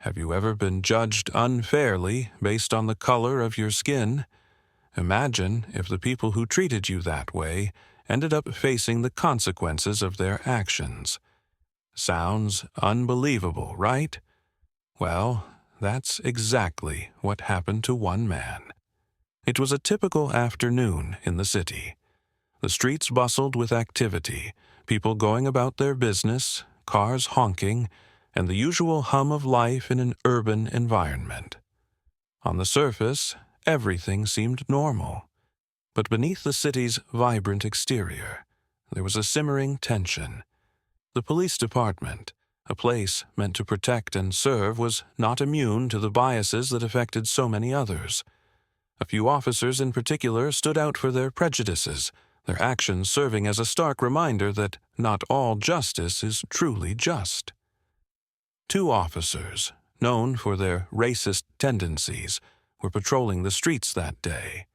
Have you ever been judged unfairly based on the color of your skin? Imagine if the people who treated you that way ended up facing the consequences of their actions. Sounds unbelievable, right? Well, that's exactly what happened to one man. It was a typical afternoon in the city. The streets bustled with activity, people going about their business, cars honking, and the usual hum of life in an urban environment. On the surface, everything seemed normal. But beneath the city's vibrant exterior, there was a simmering tension. The police department, a place meant to protect and serve, was not immune to the biases that affected so many others. A few officers in particular stood out for their prejudices, their actions serving as a stark reminder that not all justice is truly just. Two officers, known for their racist tendencies, were patrolling the streets that day,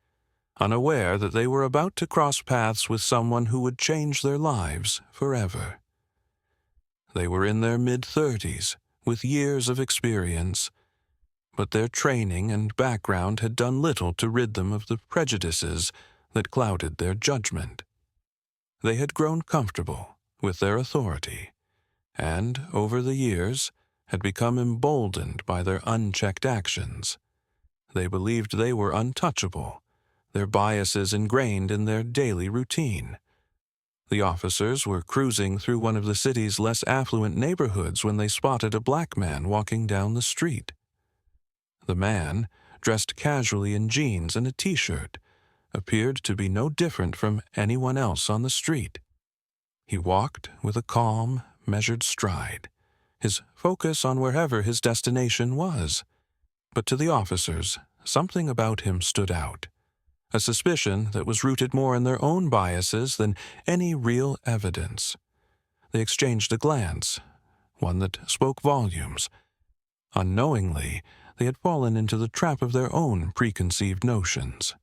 unaware that they were about to cross paths with someone who would change their lives forever. They were in their mid-30s, with years of experience, but their training and background had done little to rid them of the prejudices that clouded their judgment. They had grown comfortable with their authority, and, over the years, had become emboldened by their unchecked actions. They believed they were untouchable, their biases ingrained in their daily routine. The officers were cruising through one of the city's less affluent neighborhoods when they spotted a black man walking down the street. The man, dressed casually in jeans and a t-shirt, appeared to be no different from anyone else on the street. He walked with a calm, measured stride, his focus on wherever his destination was. But to the officers, something about him stood out, a suspicion that was rooted more in their own biases than any real evidence. They exchanged a glance, one that spoke volumes. Unknowingly, they had fallen into the trap of their own preconceived notions.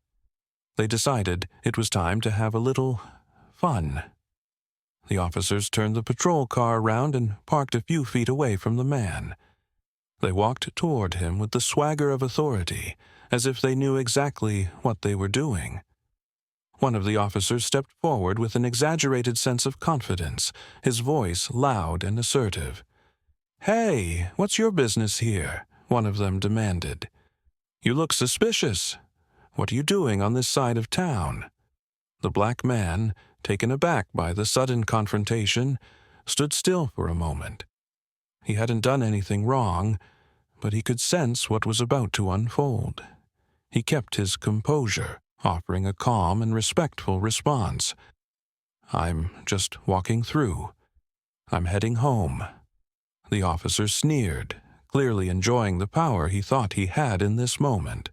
They decided it was time to have a little fun. The officers turned the patrol car around and parked a few feet away from the man. They walked toward him with the swagger of authority, as if they knew exactly what they were doing. One of the officers stepped forward with an exaggerated sense of confidence, his voice loud and assertive. "Hey, what's your business here?" one of them demanded. "You look suspicious. What are you doing on this side of town?" The black man, taken aback by the sudden confrontation, stood still for a moment. He hadn't done anything wrong, but he could sense what was about to unfold. He kept his composure, offering a calm and respectful response. "I'm just walking through. I'm heading home." The officer sneered, clearly enjoying the power he thought he had in this moment.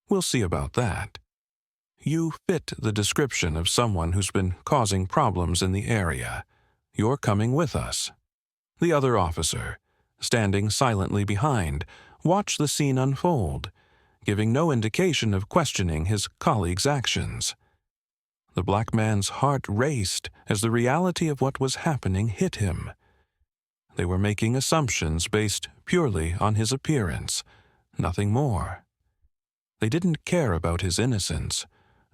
"We'll see about that. You fit the description of someone who's been causing problems in the area. You're coming with us." The other officer, standing silently behind, watched the scene unfold, giving no indication of questioning his colleague's actions. The black man's heart raced as the reality of what was happening hit him. They were making assumptions based purely on his appearance, nothing more. They didn't care about his innocence,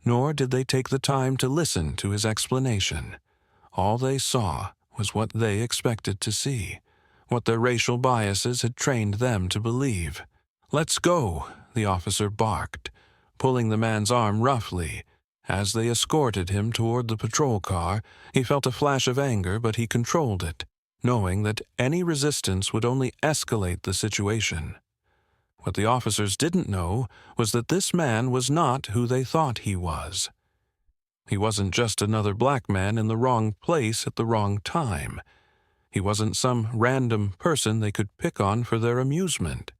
nor did they take the time to listen to his explanation. All they saw was what they expected to see, what their racial biases had trained them to believe. "Let's go," the officer barked, pulling the man's arm roughly. As they escorted him toward the patrol car, he felt a flash of anger, but he controlled it, knowing that any resistance would only escalate the situation. What the officers didn't know was that this man was not who they thought he was. He wasn't just another black man in the wrong place at the wrong time. He wasn't some random person they could pick on for their amusement.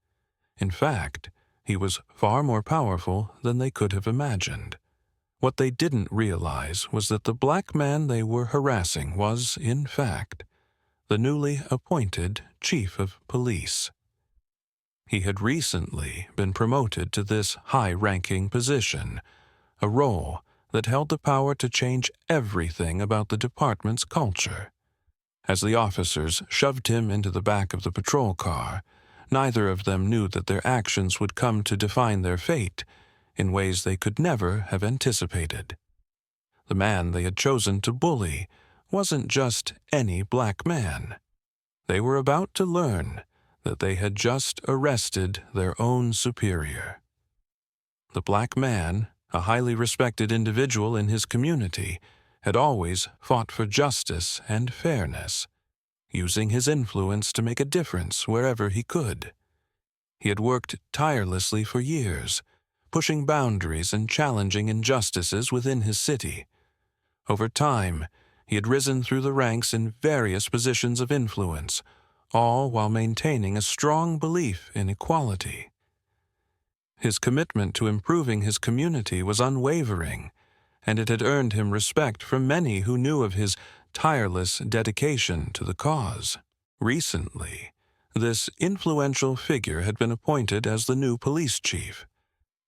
In fact, he was far more powerful than they could have imagined. What they didn't realize was that the black man they were harassing was, in fact, the newly appointed chief of police. He had recently been promoted to this high-ranking position, a role that held the power to change everything about the department's culture. As the officers shoved him into the back of the patrol car, neither of them knew that their actions would come to define their fate in ways they could never have anticipated. The man they had chosen to bully wasn't just any black man. They were about to learn that they had just arrested their own superior. The black man, a highly respected individual in his community, had always fought for justice and fairness, using his influence to make a difference wherever he could. He had worked tirelessly for years, pushing boundaries and challenging injustices within his city. Over time, he had risen through the ranks in various positions of influence, all while maintaining a strong belief in equality. His commitment to improving his community was unwavering, and it had earned him respect from many who knew of his tireless dedication to the cause. Recently, this influential figure had been appointed as the new police chief,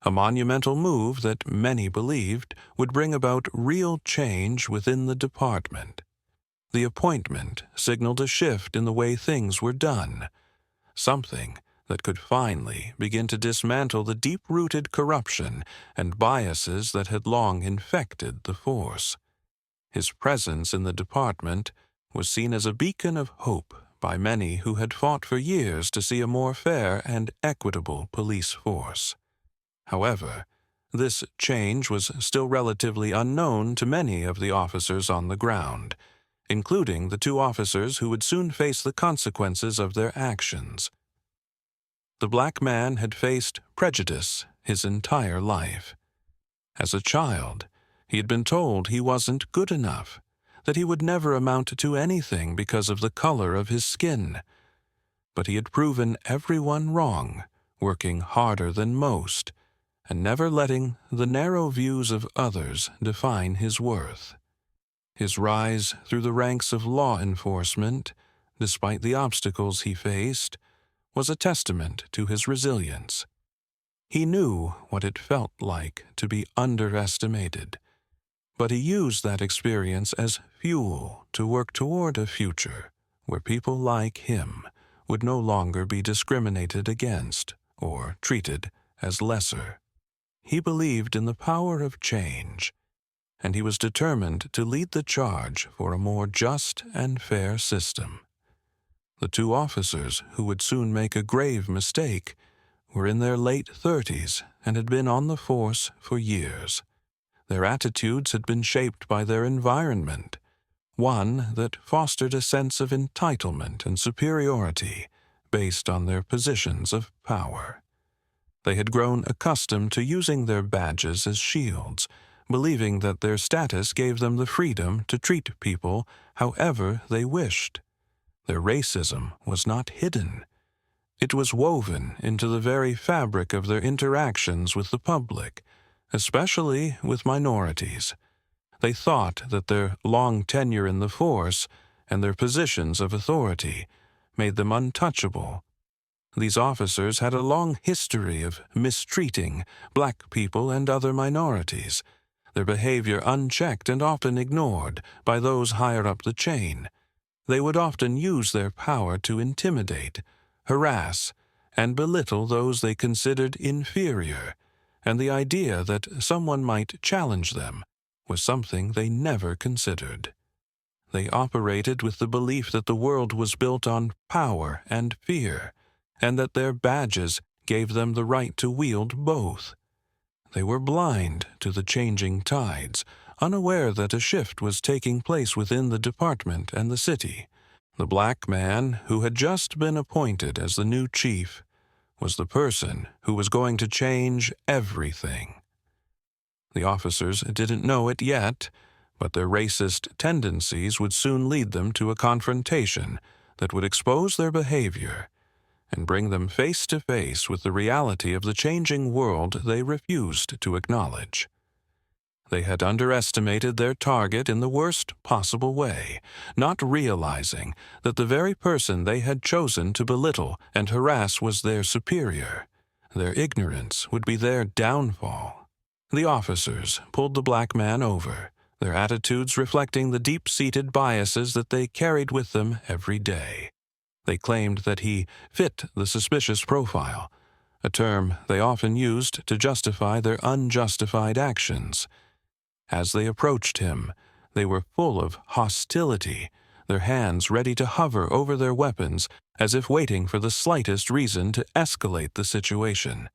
a monumental move that many believed would bring about real change within the department. The appointment signaled a shift in the way things were done, something that could finally begin to dismantle the deep-rooted corruption and biases that had long infected the force. His presence in the department was seen as a beacon of hope by many who had fought for years to see a more fair and equitable police force. However, this change was still relatively unknown to many of the officers on the ground, including the two officers who would soon face the consequences of their actions. The black man had faced prejudice his entire life. As a child, he had been told he wasn't good enough, that he would never amount to anything because of the color of his skin. But he had proven everyone wrong, working harder than most, and never letting the narrow views of others define his worth. His rise through the ranks of law enforcement, despite the obstacles he faced, was a testament to his resilience. He knew what it felt like to be underestimated, but he used that experience as fuel to work toward a future where people like him would no longer be discriminated against or treated as lesser. He believed in the power of change, and he was determined to lead the charge for a more just and fair system. The two officers who would soon make a grave mistake were in their late 30s and had been on the force for years. Their attitudes had been shaped by their environment, one that fostered a sense of entitlement and superiority based on their positions of power. They had grown accustomed to using their badges as shields, believing that their status gave them the freedom to treat people however they wished. Their racism was not hidden. It was woven into the very fabric of their interactions with the public, especially with minorities. They thought that their long tenure in the force and their positions of authority made them untouchable. These officers had a long history of mistreating black people and other minorities, their behavior unchecked and often ignored by those higher up the chain. They would often use their power to intimidate, harass, and belittle those they considered inferior, and the idea that someone might challenge them was something they never considered. They operated with the belief that the world was built on power and fear, and that their badges gave them the right to wield both. They were blind to the changing tides, unaware that a shift was taking place within the department and the city. The black man who had just been appointed as the new chief was the person who was going to change everything. The officers didn't know it yet, but their racist tendencies would soon lead them to a confrontation that would expose their behavior and bring them face to face with the reality of the changing world they refused to acknowledge. They had underestimated their target in the worst possible way, not realizing that the very person they had chosen to belittle and harass was their superior. Their ignorance would be their downfall. The officers pulled the black man over, their attitudes reflecting the deep-seated biases that they carried with them every day. They claimed that he fit the suspicious profile, a term they often used to justify their unjustified actions. As they approached him, they were full of hostility, their hands ready to hover over their weapons as if waiting for the slightest reason to escalate the situation.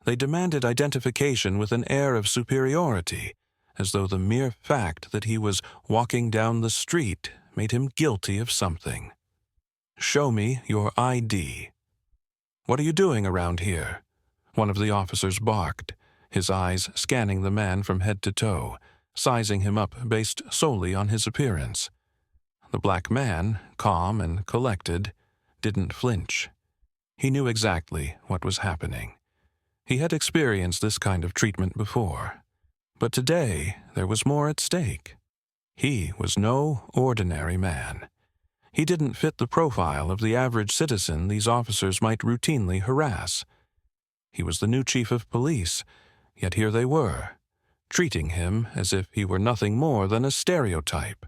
They demanded identification with an air of superiority, as though the mere fact that he was walking down the street made him guilty of something. "Show me your ID." "What are you doing around here?" one of the officers barked, his eyes scanning the man from head to toe, sizing him up based solely on his appearance. The black man, calm and collected, didn't flinch. He knew exactly what was happening. He had experienced this kind of treatment before. But today there was more at stake. He was no ordinary man. He didn't fit the profile of the average citizen these officers might routinely harass. He was the new chief of police, yet here they were, treating him as if he were nothing more than a stereotype.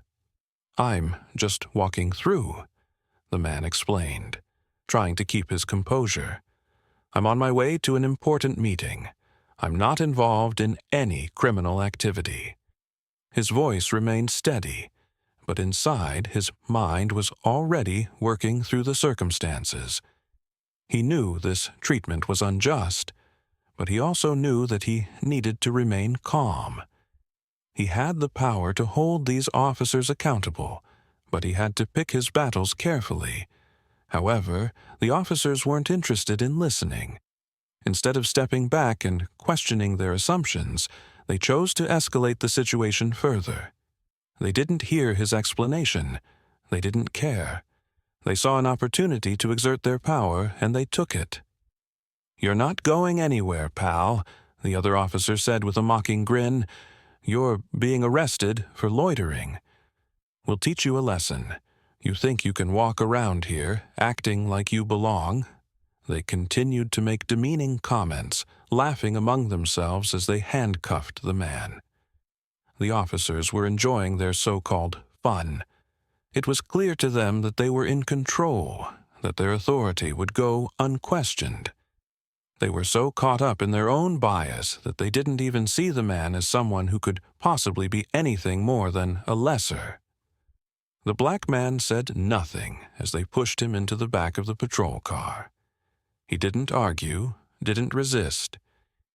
"I'm just walking through," the man explained, trying to keep his composure. "I'm on my way to an important meeting. I'm not involved in any criminal activity." His voice remained steady, but inside his mind was already working through the circumstances. He knew this treatment was unjust, but he also knew that he needed to remain calm. He had the power to hold these officers accountable, but he had to pick his battles carefully. However, the officers weren't interested in listening. Instead of stepping back and questioning their assumptions, they chose to escalate the situation further. They didn't hear his explanation. They didn't care. They saw an opportunity to exert their power, and they took it. "You're not going anywhere, pal," the other officer said with a mocking grin. "You're being arrested for loitering. We'll teach you a lesson. You think you can walk around here, acting like you belong?" They continued to make demeaning comments, laughing among themselves as they handcuffed the man. The officers were enjoying their so-called fun. It was clear to them that they were in control, that their authority would go unquestioned. They were so caught up in their own bias that they didn't even see the man as someone who could possibly be anything more than a lesser. The black man said nothing as they pushed him into the back of the patrol car. He didn't argue, didn't resist.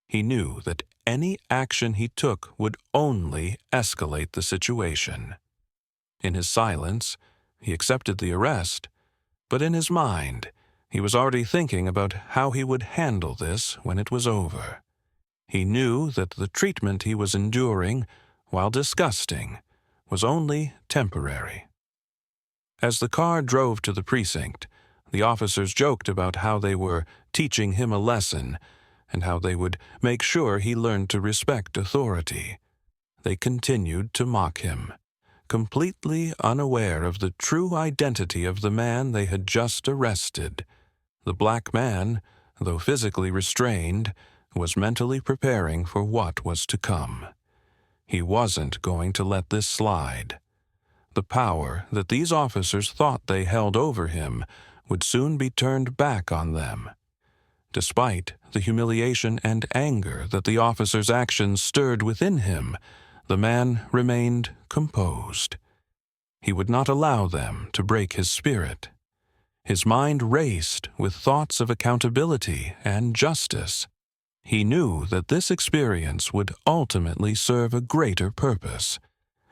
He knew that any action he took would only escalate the situation. In his silence, he accepted the arrest, but in his mind, he was already thinking about how he would handle this when it was over. He knew that the treatment he was enduring, while disgusting, was only temporary. As the car drove to the precinct, the officers joked about how they were teaching him a lesson and how they would make sure he learned to respect authority. They continued to mock him, completely unaware of the true identity of the man they had just arrested. The black man, though physically restrained, was mentally preparing for what was to come. He wasn't going to let this slide. The power that these officers thought they held over him would soon be turned back on them. Despite the humiliation and anger that the officers' actions stirred within him, the man remained composed. He would not allow them to break his spirit. His mind raced with thoughts of accountability and justice. He knew that this experience would ultimately serve a greater purpose.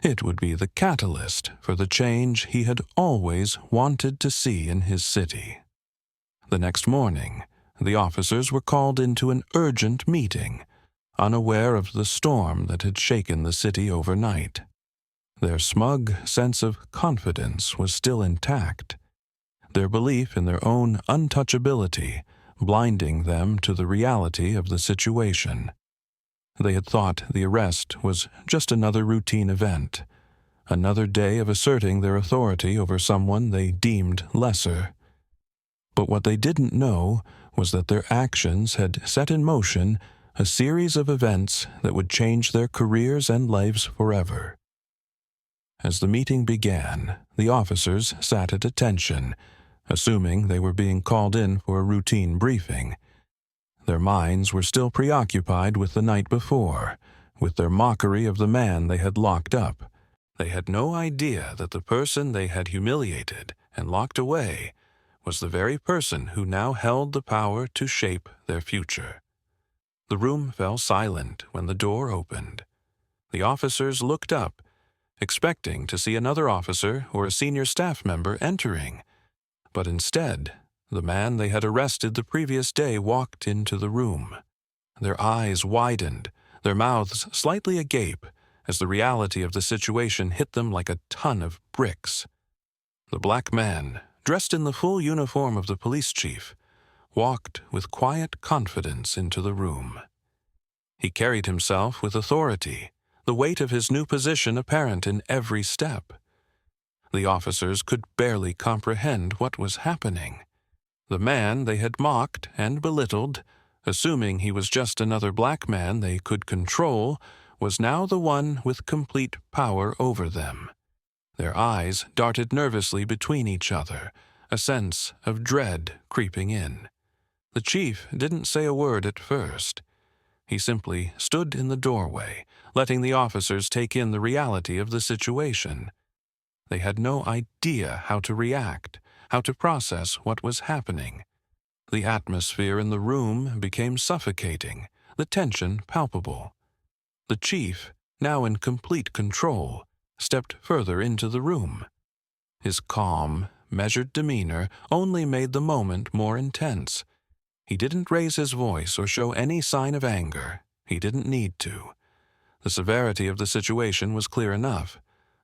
It would be the catalyst for the change he had always wanted to see in his city. The next morning, the officers were called into an urgent meeting, unaware of the storm that had shaken the city overnight. Their smug sense of confidence was still intact, their belief in their own untouchability blinding them to the reality of the situation. They had thought the arrest was just another routine event, another day of asserting their authority over someone they deemed lesser. But what they didn't know was that their actions had set in motion a series of events that would change their careers and lives forever. As the meeting began, the officers sat at attention, assuming they were being called in for a routine briefing. Their minds were still preoccupied with the night before, with their mockery of the man they had locked up. They had no idea that the person they had humiliated and locked away was the very person who now held the power to shape their future. The room fell silent when the door opened. The officers looked up, expecting to see another officer or a senior staff member entering, but instead, the man they had arrested the previous day walked into the room. Their eyes widened, their mouths slightly agape, as the reality of the situation hit them like a ton of bricks. The black man, dressed in the full uniform of the police chief, walked with quiet confidence into the room. He carried himself with authority, the weight of his new position apparent in every step. The officers could barely comprehend what was happening. The man they had mocked and belittled, assuming he was just another black man they could control, was now the one with complete power over them. Their eyes darted nervously between each other, a sense of dread creeping in. The chief didn't say a word at first. He simply stood in the doorway, letting the officers take in the reality of the situation. They had no idea how to react, how to process what was happening. The atmosphere in the room became suffocating, the tension palpable. The chief, now in complete control, stepped further into the room. His calm, measured demeanor only made the moment more intense. He didn't raise his voice or show any sign of anger. He didn't need to. The severity of the situation was clear enough.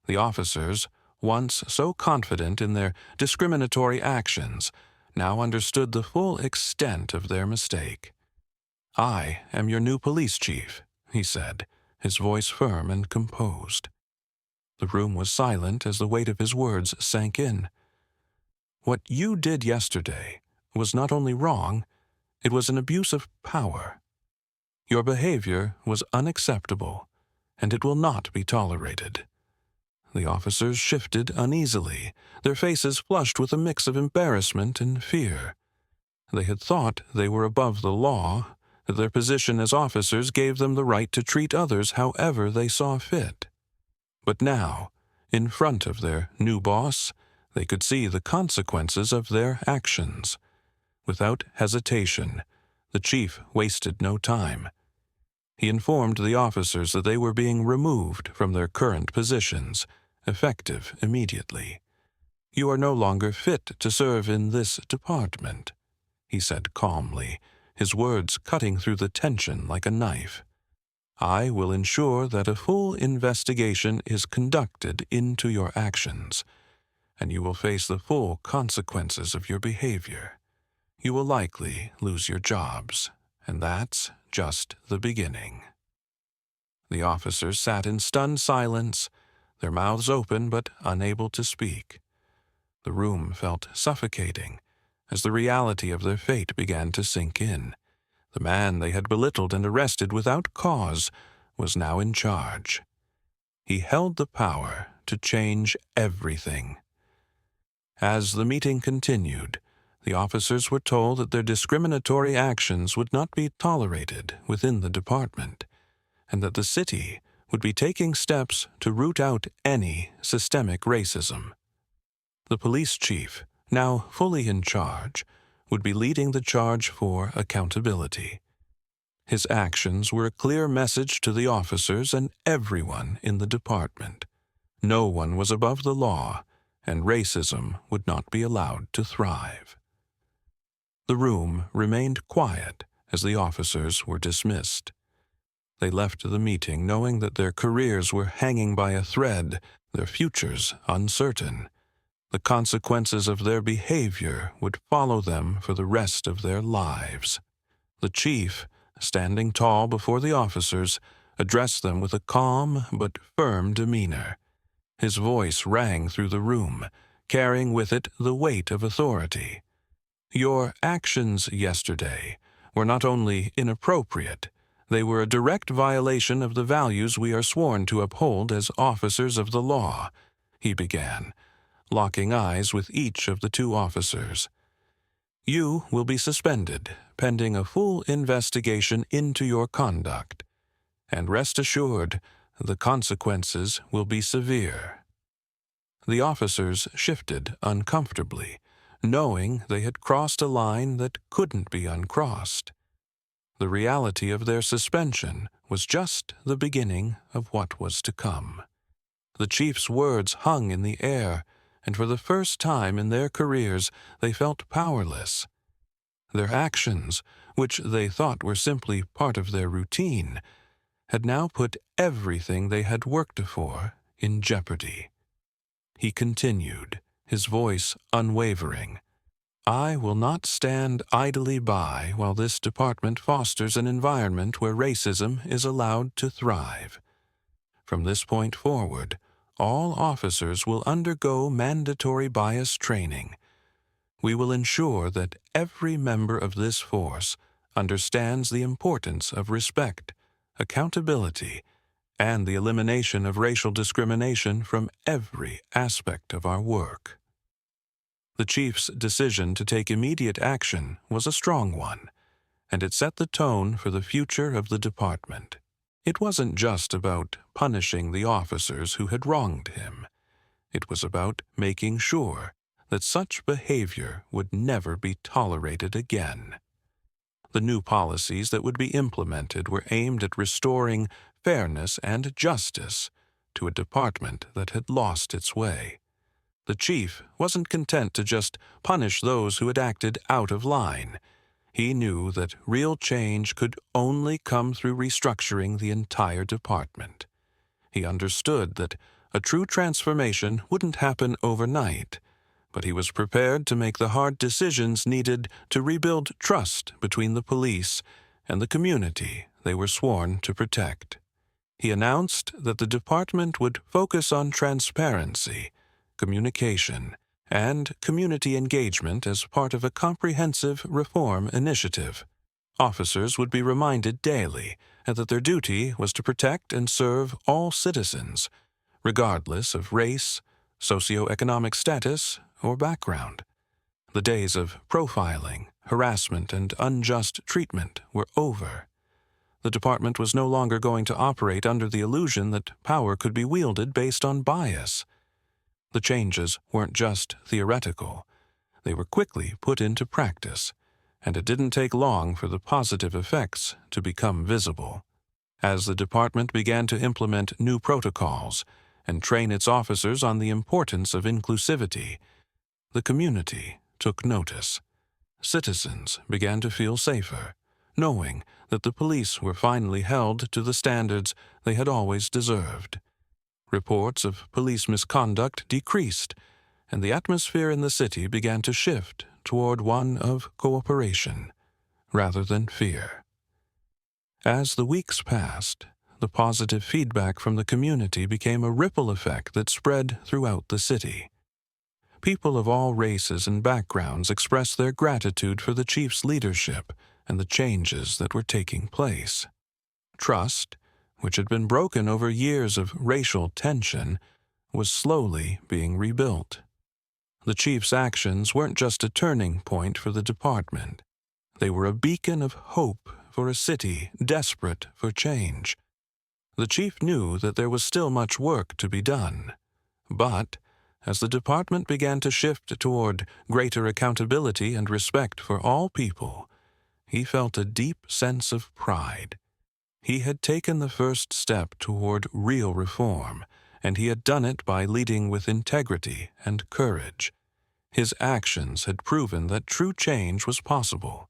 The officers, once so confident in their discriminatory actions, now understood the full extent of their mistake. "I am your new police chief," he said, his voice firm and composed. The room was silent as the weight of his words sank in. "What you did yesterday was not only wrong, it was an abuse of power. Your behavior was unacceptable, and it will not be tolerated." The officers shifted uneasily, their faces flushed with a mix of embarrassment and fear. They had thought they were above the law, that their position as officers gave them the right to treat others however they saw fit. But now, in front of their new boss, they could see the consequences of their actions. Without hesitation, the chief wasted no time. He informed the officers that they were being removed from their current positions, effective immediately. "You are no longer fit to serve in this department," he said calmly, his words cutting through the tension like a knife. "I will ensure that a full investigation is conducted into your actions, and you will face the full consequences of your behavior. You will likely lose your jobs, and that's just the beginning." The officers sat in stunned silence, their mouths open but unable to speak. The room felt suffocating as the reality of their fate began to sink in. The man they had belittled and arrested without cause was now in charge. He held the power to change everything. As the meeting continued, the officers were told that their discriminatory actions would not be tolerated within the department, and that the city would be taking steps to root out any systemic racism. The police chief, now fully in charge, would be leading the charge for accountability. His actions were a clear message to the officers and everyone in the department. No one was above the law, and racism would not be allowed to thrive. The room remained quiet as the officers were dismissed. They left the meeting knowing that their careers were hanging by a thread, their futures uncertain. The consequences of their behavior would follow them for the rest of their lives. The chief, standing tall before the officers, addressed them with a calm but firm demeanor. His voice rang through the room, carrying with it the weight of authority. "Your actions yesterday were not only inappropriate, they were a direct violation of the values we are sworn to uphold as officers of the law," he began, locking eyes with each of the two officers. "You will be suspended, pending a full investigation into your conduct. And rest assured, the consequences will be severe." The officers shifted uncomfortably, knowing they had crossed a line that couldn't be uncrossed. The reality of their suspension was just the beginning of what was to come. The chief's words hung in the air, and for the first time in their careers they felt powerless. Their actions, which they thought were simply part of their routine, had now put everything they had worked for in jeopardy. He continued, his voice unwavering. "I will not stand idly by while this department fosters an environment where racism is allowed to thrive. From this point forward, all officers will undergo mandatory bias training. We will ensure that every member of this force understands the importance of respect, accountability, and the elimination of racial discrimination from every aspect of our work." The chief's decision to take immediate action was a strong one, and it set the tone for the future of the department. It wasn't just about punishing the officers who had wronged him. It was about making sure that such behavior would never be tolerated again. The new policies that would be implemented were aimed at restoring fairness and justice to a department that had lost its way. The chief wasn't content to just punish those who had acted out of line. He knew that real change could only come through restructuring the entire department. He understood that a true transformation wouldn't happen overnight, but he was prepared to make the hard decisions needed to rebuild trust between the police and the community they were sworn to protect. He announced that the department would focus on transparency, communication, and community engagement as part of a comprehensive reform initiative. Officers would be reminded daily that their duty was to protect and serve all citizens, regardless of race, socioeconomic status, or background. The days of profiling, harassment, and unjust treatment were over. The department was no longer going to operate under the illusion that power could be wielded based on bias. The changes weren't just theoretical. They were quickly put into practice, and it didn't take long for the positive effects to become visible. As the department began to implement new protocols and train its officers on the importance of inclusivity, the community took notice. Citizens began to feel safer, knowing that the police were finally held to the standards they had always deserved. Reports of police misconduct decreased, and the atmosphere in the city began to shift toward one of cooperation rather than fear. As the weeks passed, the positive feedback from the community became a ripple effect that spread throughout the city. People of all races and backgrounds expressed their gratitude for the chief's leadership and the changes that were taking place. Trust, which had been broken over years of racial tension, was slowly being rebuilt. The chief's actions weren't just a turning point for the department. They were a beacon of hope for a city desperate for change. The chief knew that there was still much work to be done, but as the department began to shift toward greater accountability and respect for all people, he felt a deep sense of pride. He had taken the first step toward real reform, and he had done it by leading with integrity and courage. His actions had proven that true change was possible,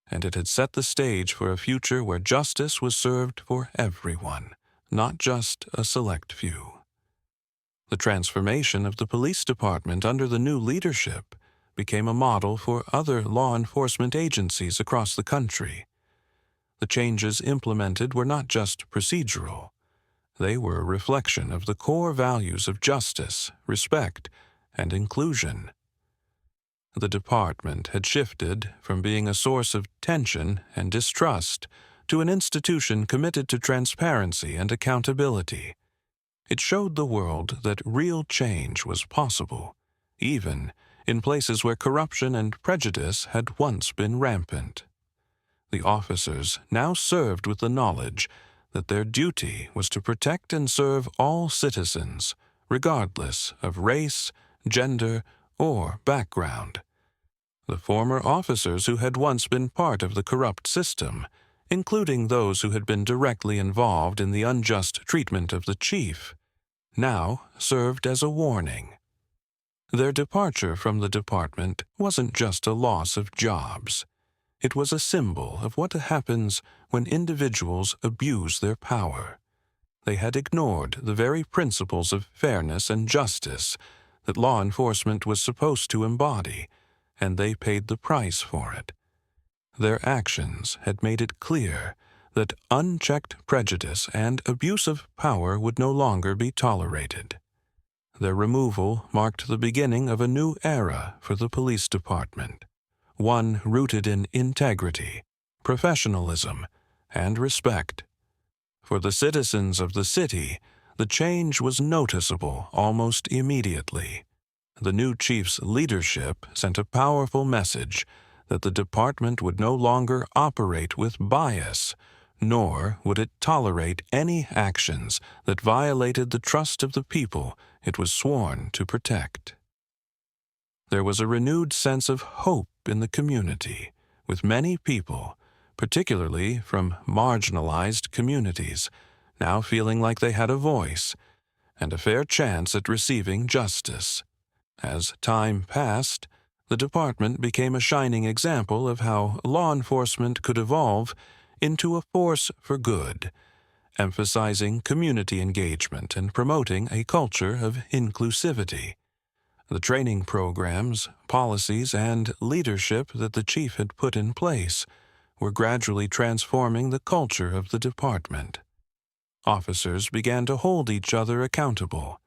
and it had set the stage for a future where justice was served for everyone, not just a select few. The transformation of the police department under the new leadership became a model for other law enforcement agencies across the country. The changes implemented were not just procedural. They were a reflection of the core values of justice, respect, and inclusion. The department had shifted from being a source of tension and distrust to an institution committed to transparency and accountability. It showed the world that real change was possible, even in places where corruption and prejudice had once been rampant. The officers now served with the knowledge that their duty was to protect and serve all citizens, regardless of race, gender, or background. The former officers who had once been part of the corrupt system, including those who had been directly involved in the unjust treatment of the chief, now served as a warning. Their departure from the department wasn't just a loss of jobs. It was a symbol of what happens when individuals abuse their power. They had ignored the very principles of fairness and justice that law enforcement was supposed to embody, and they paid the price for it. Their actions had made it clear that unchecked prejudice and abuse of power would no longer be tolerated. Their removal marked the beginning of a new era for the police department, one rooted in integrity, professionalism, and respect. For the citizens of the city, the change was noticeable almost immediately. The new chief's leadership sent a powerful message that the department would no longer operate with bias, nor would it tolerate any actions that violated the trust of the people it was sworn to protect. There was a renewed sense of hope in the community, with many people, particularly from marginalized communities, now feeling like they had a voice and a fair chance at receiving justice. As time passed, the department became a shining example of how law enforcement could evolve into a force for good, emphasizing community engagement and promoting a culture of inclusivity. The training programs, policies, and leadership that the chief had put in place were gradually transforming the culture of the department. Officers began to hold each other accountable,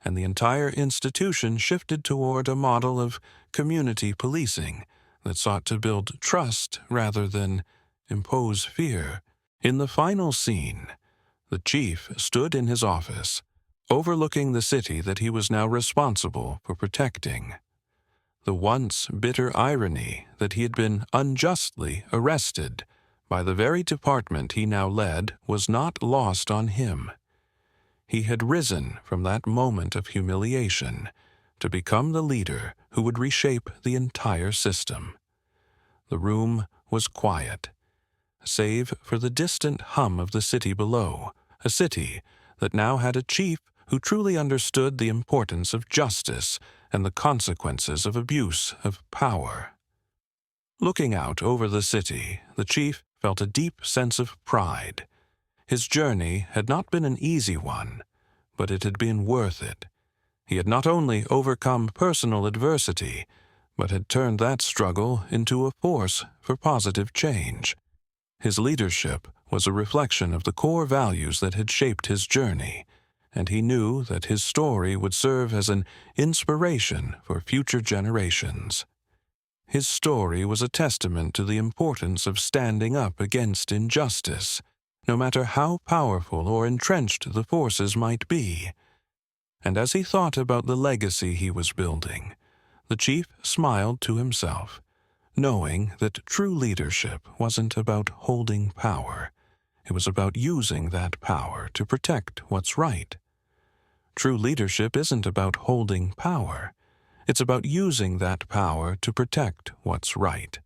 and the entire institution shifted toward a model of community policing that sought to build trust rather than impose fear. In the final scene, the chief stood in his office, overlooking the city that he was now responsible for protecting. The once bitter irony that he had been unjustly arrested by the very department he now led was not lost on him. He had risen from that moment of humiliation to become the leader who would reshape the entire system. The room was quiet, save for the distant hum of the city below, a city that now had a chief who truly understood the importance of justice and the consequences of abuse of power. Looking out over the city, the chief felt a deep sense of pride. His journey had not been an easy one, but it had been worth it. He had not only overcome personal adversity, but had turned that struggle into a force for positive change. His leadership was a reflection of the core values that had shaped his journey, and he knew that his story would serve as an inspiration for future generations. His story was a testament to the importance of standing up against injustice, no matter how powerful or entrenched the forces might be. And as he thought about the legacy he was building, the chief smiled to himself, knowing that true leadership wasn't about holding power. It was about using that power to protect what's right. True leadership isn't about holding power. It's about using that power to protect what's right.